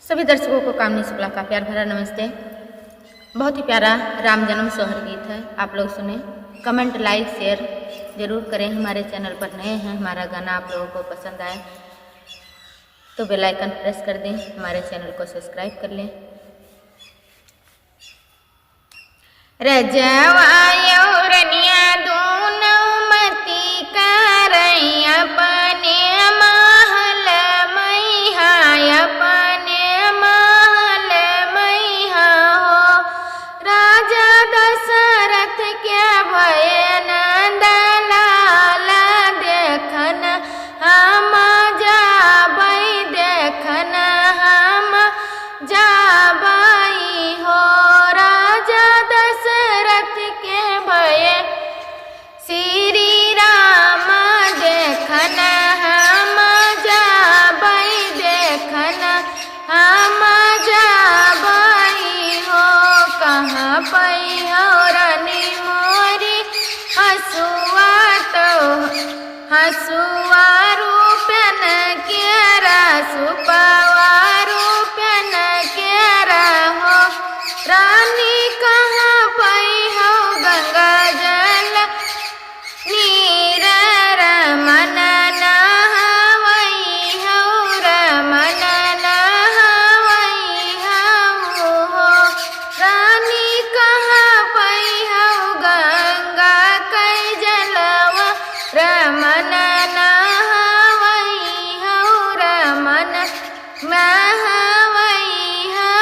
सभी दर्शकों को कामनी शुक्ला का प्यार भरा नमस्ते। बहुत ही प्यारा राम जन्म सोहर गीत है, आप लोग सुने। कमेंट लाइक शेयर जरूर करें। हमारे चैनल पर नए हैं, हमारा गाना आप लोगों को पसंद आए तो बेल आइकन प्रेस कर दें, हमारे चैनल को सब्सक्राइब कर लें। रजवायो रनिया दूनो मती करई अपने महल मैहा, अपने महल मैहा हो। राजा दशरथ के भय नंद लाल देखन हम जाबई, देखन हम जाबई हो। राजा दशरथ के भय श्री राम देखन हम जाबई, देखन हम जाबई हो। कहाँ पई हो रानी मोरी हसुआ, तो हसुआ रूपन केरा, सुपवा रूपन केरा हो। रानी कहाँ पई हो गंगा जल नीर, रमन नहावई हो, रमन नहावई हो। रानी कहाँ पई हो गंगा कई जलवा, रमन नहावई हो, रमन नहावई हो।